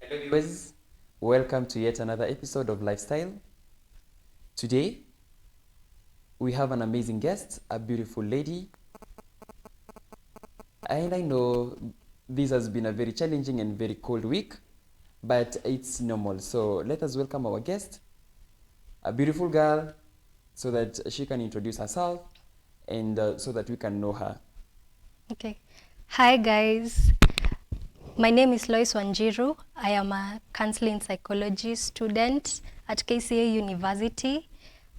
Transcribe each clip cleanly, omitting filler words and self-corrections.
Hello viewers, welcome to yet another episode of Lifestyle. Today, we have an amazing guest, a beautiful lady. And I know this has been a very challenging and very cold week, but it's normal. So let us welcome our guest, a beautiful girl, so that she can introduce herself and so that we can know her. Okay. Hi guys. My name is Lois Wanjiru. I am a counseling psychology student at KCA University.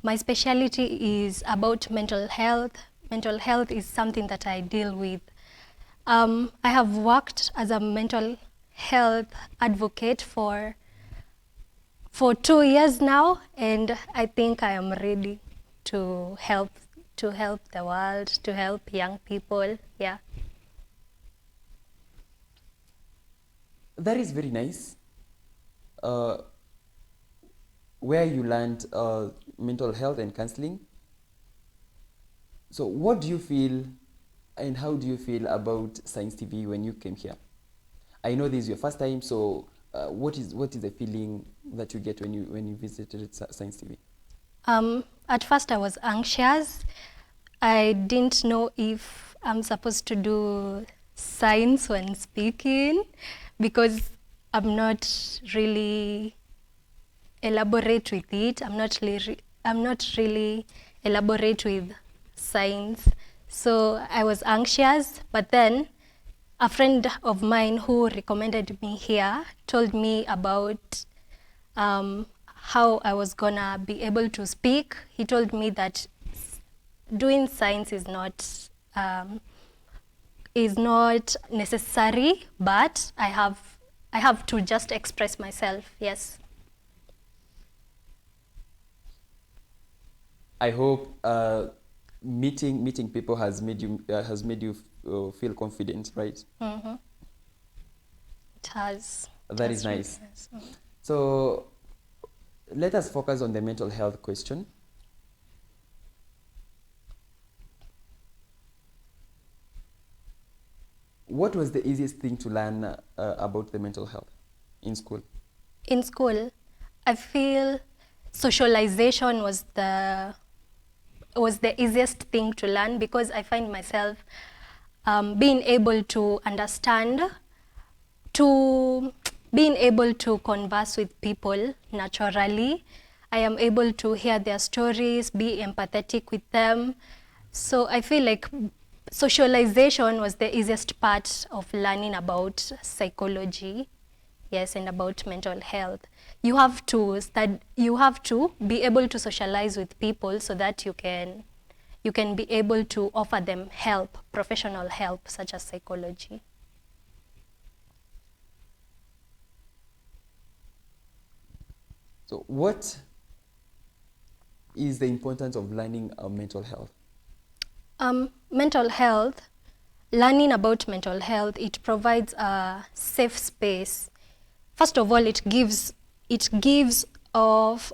My specialty is about mental health. Mental health is something that I deal with. I have worked as a mental health advocate for 2 years now, and I think I am ready to help the world, to help young people. Yeah. That is very nice. Where you learned mental health and counseling. So what do you feel and how do you feel about Science TV when you came here? I know this is your first time, so what is the feeling that you get when you visited Science TV? At first I was anxious. I didn't know if I'm supposed to do science when speaking because I'm not really elaborate with it. I'm not really elaborate with science. So I was anxious, but then a friend of mine who recommended me here told me about how I was gonna be able to speak. He told me that doing science is not necessary, but I have to just express myself. Yes. I hope meeting people has made you feel confident, right? Mm-hmm. It has. That is nice. So let us focus on the mental health question. What was the easiest thing to learn about the mental health in school? In school, I feel socialization was the easiest thing to learn because I find myself being able to understand, being able to converse with people naturally. I am able to hear their stories, be empathetic with them. So I feel like socialization was the easiest part of learning about psychology. Yes, and about mental health. You have to be able to socialize with people so that you can be able to offer them help, professional help, such as psychology. So what is the importance of learning mental health? Mental health, learning about mental health, it provides a safe space. First of all, it gives off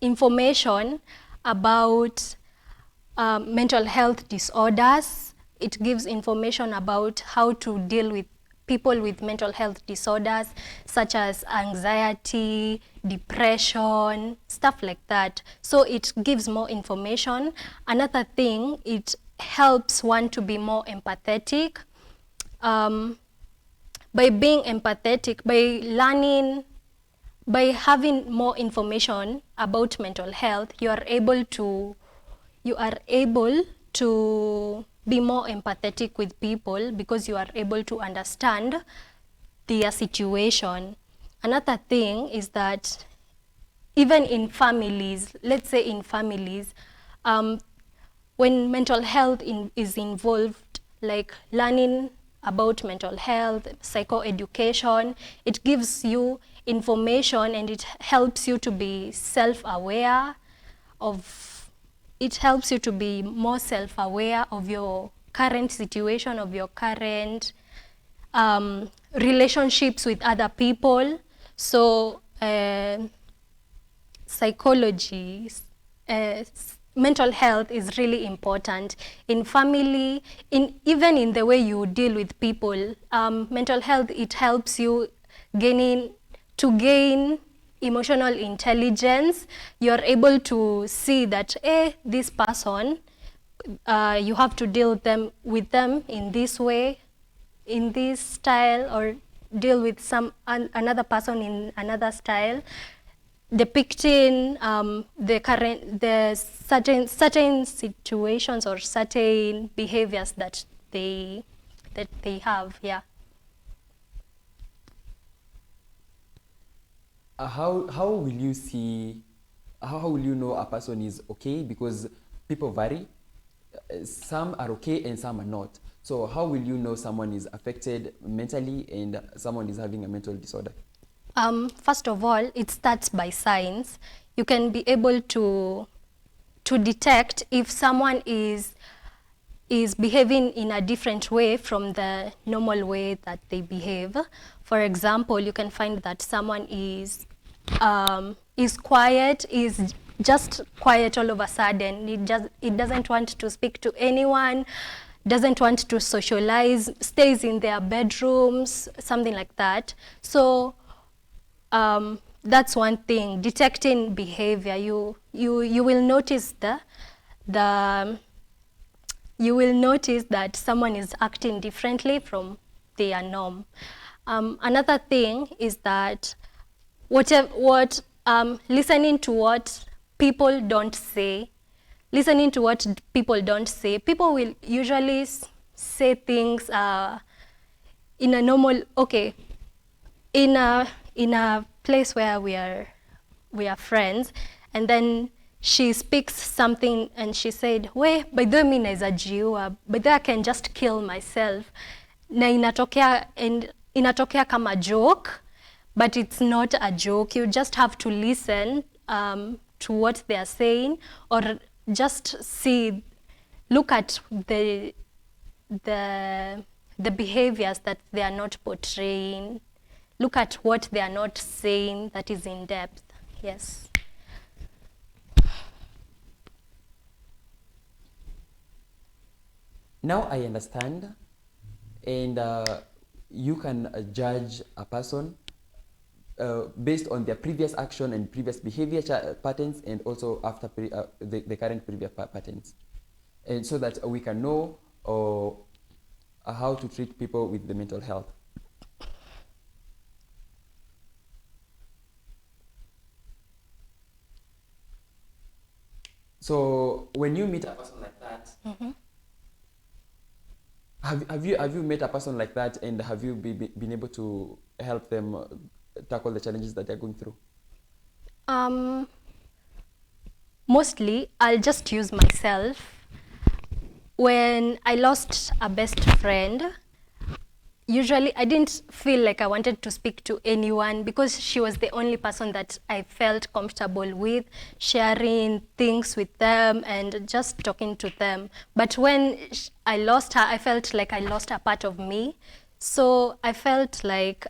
information about mental health disorders. It gives information about how to deal with people with mental health disorders such as anxiety, depression, stuff like that. So it gives more information. Another thing, it helps one to be more empathetic. By being empathetic, by having more information about mental health, you are able to be more empathetic with people because you are able to understand their situation. Another thing is that even in families, let's say in families, when mental health is involved, like learning about mental health, psychoeducation, it gives you information and it helps you to be self-aware it helps you to be more self-aware of your current situation, of your current relationships with other people. So psychology, mental health is really important in family, in even in the way you deal with people. Mental health, it helps you gain emotional intelligence. You're able to see that, this person, you have to deal with them in this way, in this style, or deal with another person in another style, depicting the certain situations or certain behaviors that they have. Yeah. How will you see, how will you know a person is okay? Because people vary. Some are okay and some are not. So how will you know someone is affected mentally and someone is having a mental disorder? First of all, it starts by signs. You can be able to detect if someone is behaving in a different way from the normal way that they behave. For example, you can find that someone is quiet, is just quiet all of a sudden. It doesn't want to speak to anyone, doesn't want to socialize, stays in their bedrooms, something like that. So that's one thing. Detecting behavior, you will notice the you will notice that someone is acting differently from their norm. Another thing is that listening to what people don't say, people will usually say things in a normal, okay, in a place where we are friends, and then she speaks something and she said, we, by the way mi naeza jiua, by the way I can just kill myself, na inatokea kama joke, but it's not a joke. You just have to listen to what they are saying, or just look at the behaviors that they are not portraying. Look at what they are not saying that is in depth. Yes. Now I understand, and you can judge a person based on their previous action and previous behavior patterns, and also after the current previous patterns, and so that we can know how to treat people with the mental health. So when you meet a person like that, have you met a person like that, and have you been able to help them tackle the challenges that they're going through? Mostly, I'll just use myself. When I lost a best friend, usually I didn't feel like I wanted to speak to anyone, because she was the only person that I felt comfortable with sharing things with them and just talking to them. But when I lost her, I felt like I lost a part of me. So I felt like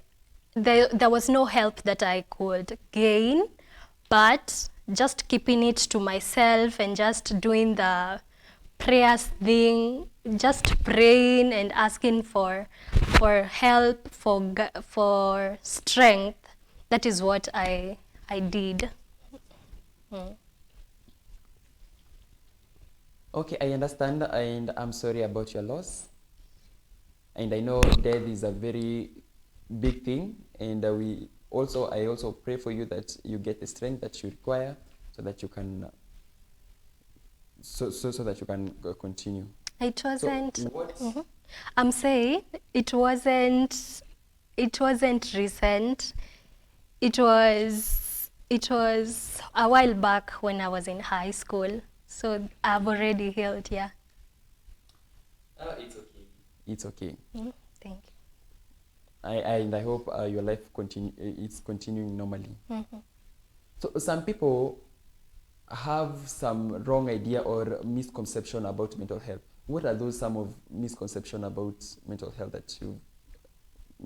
there was no help that I could gain, but just keeping it to myself and just doing the prayers thing, just praying and asking for help, for strength. That is what I did. Okay, I understand, and I'm sorry about your loss. And I know death is a very big thing, and I also pray for you that you get the strength that you require, so that you can so that you can continue. It wasn't. So what? I'm saying it wasn't recent. It was a while back when I was in high school. So I've already healed. Yeah. It's okay. It's okay. Thank you. And I hope your life it's continuing normally. So some people have some wrong idea or misconception about mental health. What are those some of misconception about mental health that you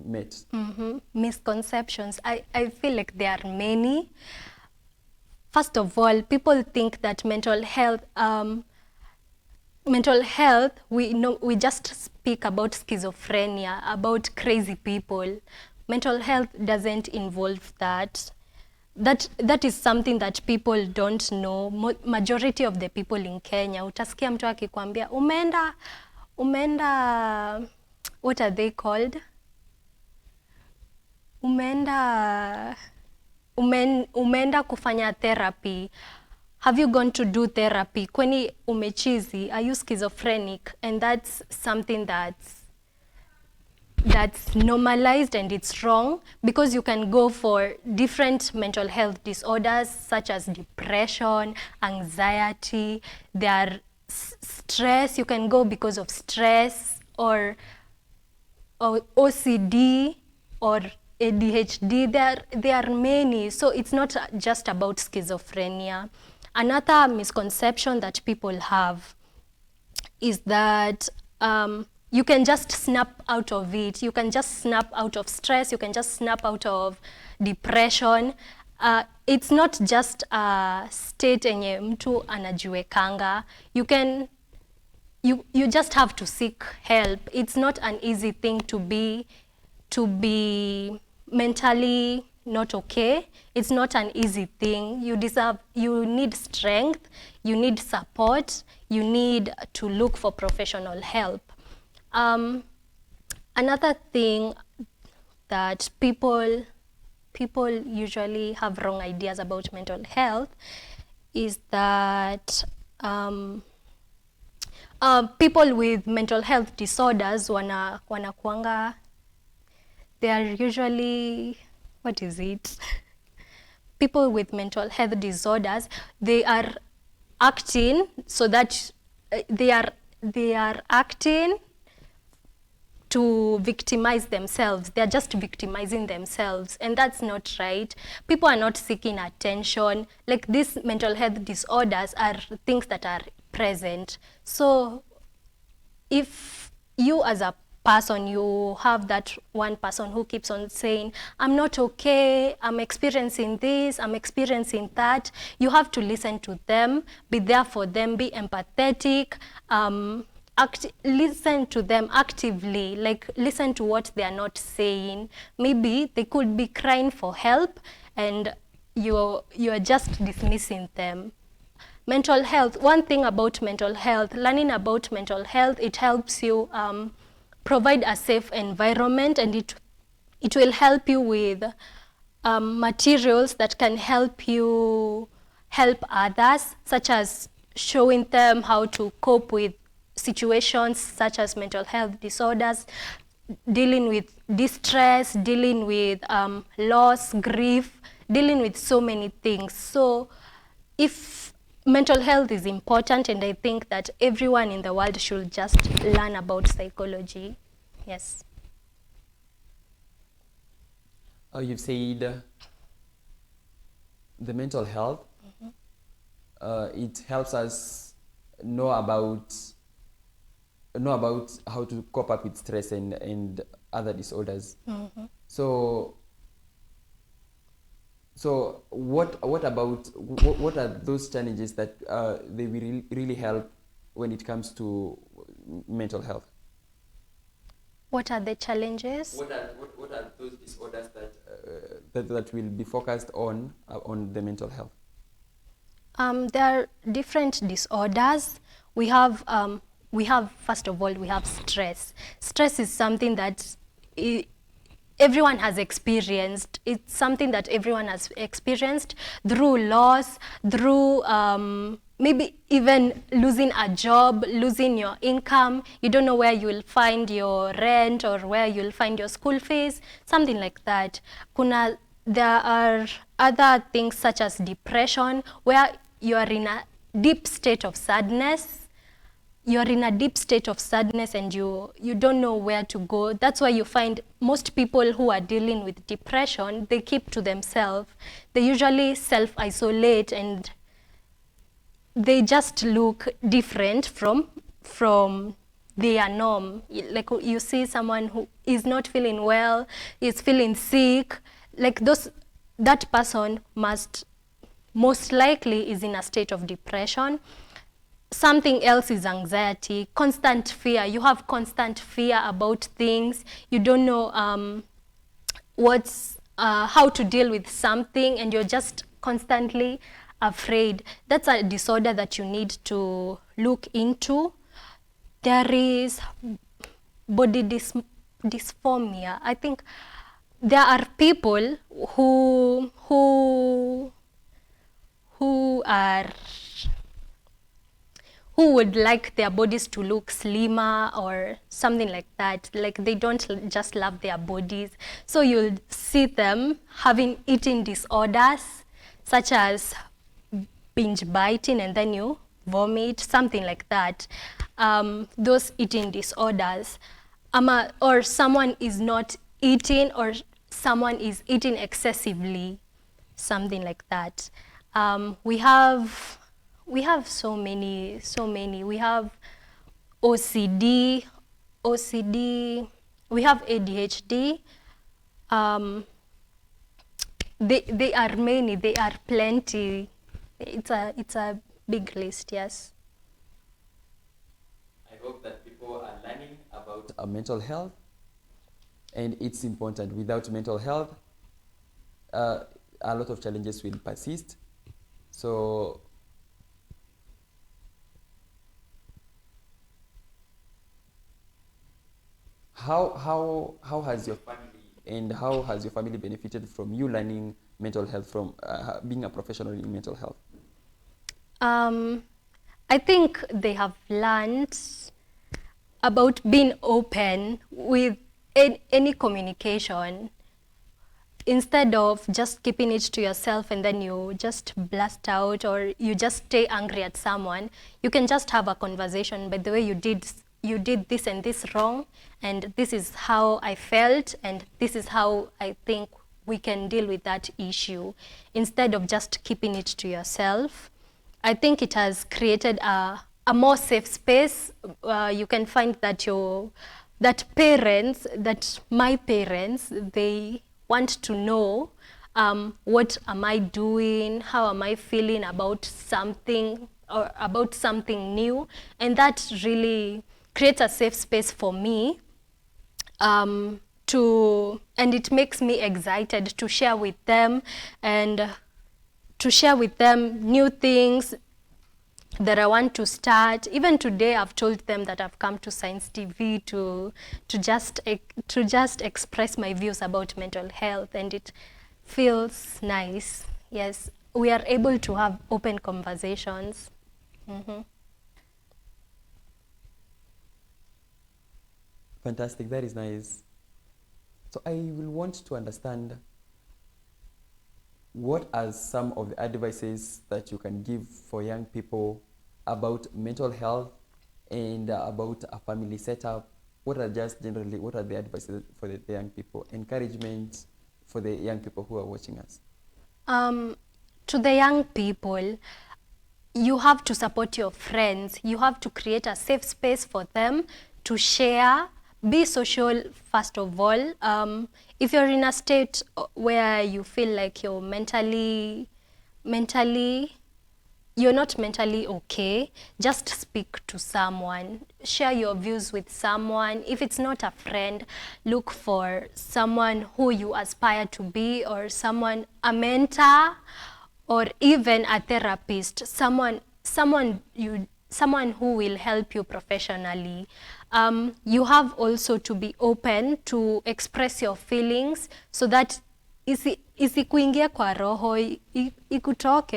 met? Misconceptions. I feel like there are many. first of all, people think that mental health, we just speak about schizophrenia, about crazy people. Mental health doesn't involve that. That is something that people don't know. Majority of the people in Kenya, utasikia mtu akikwambia umeenda what are they called? Umeenda kufanya therapy. Have you gone to do therapy? Kwani umechizi? Are you schizophrenic? And that's something that's normalized, and it's wrong, because you can go for different mental health disorders such as depression, anxiety, there are stress. You can go because of stress or OCD or ADHD. There are many, so it's not just about schizophrenia. Another misconception that people have is that you can just snap out of it. You can just snap out of stress. You can just snap out of depression. It's not just a state enye mtu anajiwekanga. You just have to seek help. It's not an easy thing to be mentally not okay. It's not an easy thing. You need strength, you need support, you need to look for professional help. Another thing that people usually have wrong ideas about mental health is that people with mental health disorders wanakuanga, they are usually, what is it? People with mental health disorders, they are acting so that they are acting to victimize themselves. They're just victimizing themselves, and that's not right. People are not seeking attention. Like, these mental health disorders are things that are present. So if you as a person, you have that one person who keeps on saying, I'm not okay, I'm experiencing this, I'm experiencing that, you have to listen to them, be there for them, be empathetic, listen to them actively, like listen to what they are not saying. Maybe they could be crying for help and you're just dismissing them. Mental health, one thing about mental health, learning about mental health, it helps you provide a safe environment, and it will help you with materials that can help you help others, such as showing them how to cope with situations such as mental health disorders, dealing with distress, dealing with loss, grief, dealing with so many things. So if mental health is important, and I think that everyone in the world should just learn about psychology. Yes. You've said the mental health, it helps us know about how to cope up with stress and other disorders. So what are those challenges that they will really help when it comes to mental health? What are the challenges? What are those disorders that will be focused on the mental health? There are different disorders. We have first of all, we have stress. Stress is something that everyone has experienced. It's something that everyone has experienced through loss, through maybe even losing a job, losing your income. You don't know where you will find your rent or where you'll find your school fees, something like that. There are other things such as depression, where you are in a deep state of sadness. You're in a deep state of sadness and you don't know where to go. That's why you find most people who are dealing with depression, they keep to themselves. They usually self-isolate and they just look different from their norm. Like, you see someone who is not feeling well, is feeling sick, like that person must most likely is in a state of depression. Something else is anxiety, constant fear. You have constant fear about things. You don't know how to deal with something, and you're just constantly afraid. That's a disorder that you need to look into. There is body dysphoria. I think there are people who are who would like their bodies to look slimmer or something like that. Like they don't just love their bodies. So you'll see them having eating disorders such as binge biting and then you vomit, something like that. Those eating disorders. Or someone is not eating, or someone is eating excessively, something like that. We have so many. We have OCD, we have ADHD. They are many, they are plenty. It's a big list, yes. I hope that people are learning about mental health, and it's important. Without mental health, a lot of challenges will persist. So how has your family benefited from you learning mental health, from being a professional in mental health? I think they have learned about being open with any communication, instead of just keeping it to yourself and then you just blast out or you just stay angry at someone. You can just have a conversation. By the way, you did this and this wrong, and this is how I felt, and this is how I think we can deal with that issue, instead of just keeping it to yourself. I think it has created a more safe space. You can find that my parents, they want to know what am I doing, how am I feeling about something or about something new, and that really creates a safe space for me, and it makes me excited to share with them, and to share with them new things that I want to start. Even today, I've told them that I've come to Science TV to just express my views about mental health, and it feels nice. Yes, we are able to have open conversations. Mm-hmm. Fantastic, that is nice. So I will want to understand, what are some of the advices that you can give for young people about mental health and about a family setup? What are the advices for the young people, encouragement for the young people who are watching us? To the young people, you have to support your friends. You have to create a safe space for them to share. Be social, first of all. If you're in a state where you feel like you're not mentally okay, just speak to someone. Share your views with someone. If it's not a friend, look for someone who you aspire to be, or a mentor, or even a therapist, someone who will help you professionally. You have also to be open to express your feelings, so that isikuingia kwa roho, ikutoke,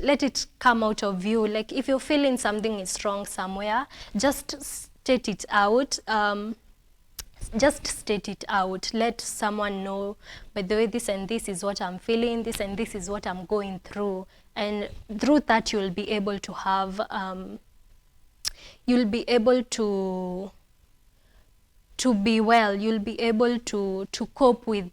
let it come out of you. Like if you're feeling something is wrong somewhere, just state it out. Let someone know, by the way, this and this is what I'm feeling, this and this is what I'm going through. And through that, you'll be able to have, you'll be able to be well. You'll be able to cope with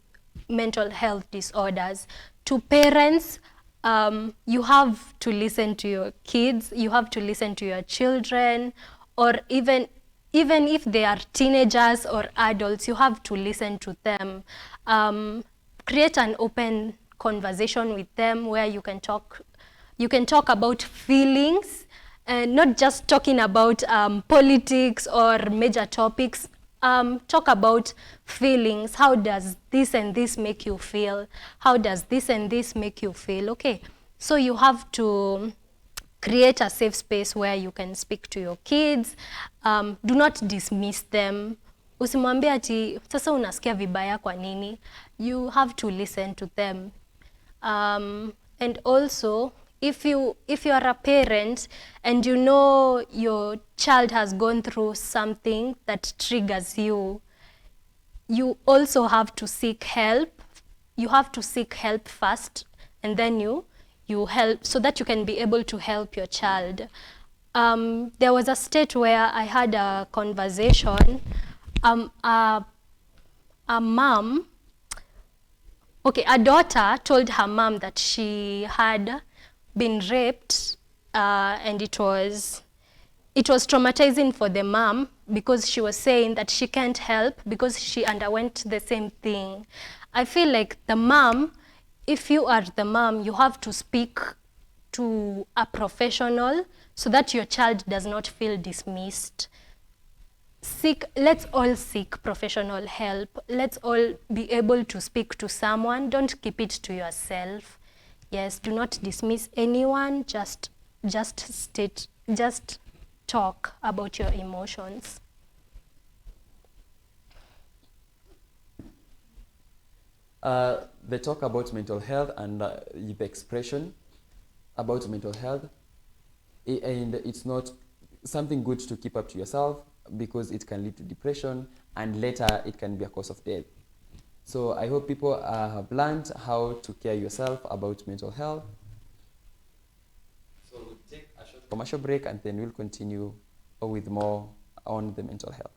mental health disorders. To parents, you have to listen to your kids, you have to listen to your children, or even if they are teenagers or adults, you have to listen to them. Create an open conversation with them where you can talk about feelings, and not just talking about politics or major topics. Talk about feelings. How does this and this make you feel? How does this and this make you feel? Okay, so you have to create a safe space where you can speak to your kids. Do not dismiss them. Usimwambie ati sasa unasikia vibaya kwa nini. You have to listen to them. And also, if you are a parent and you know your child has gone through something that triggers you, you also have to seek help. You have to seek help first, and then you help, so that you can be able to help your child. There was a state where I had a conversation. A mom, okay, a daughter told her mom that she had been raped, and it was traumatizing for the mom, because she was saying that she can't help because she underwent the same thing. I feel like the mom, if you are the mom, you have to speak to a professional so that your child does not feel dismissed. Let's all seek professional help. Let's all be able to speak to someone. Don't keep it to yourself. Yes, do not dismiss anyone. Just talk about your emotions. The talk about mental health and the expression about mental health, and it's not something good to keep up to yourself, because it can lead to depression, and later it can be a cause of death. So I hope people have learned how to care yourself about mental health. So we'll take a short commercial break, and then we'll continue with more on the mental health.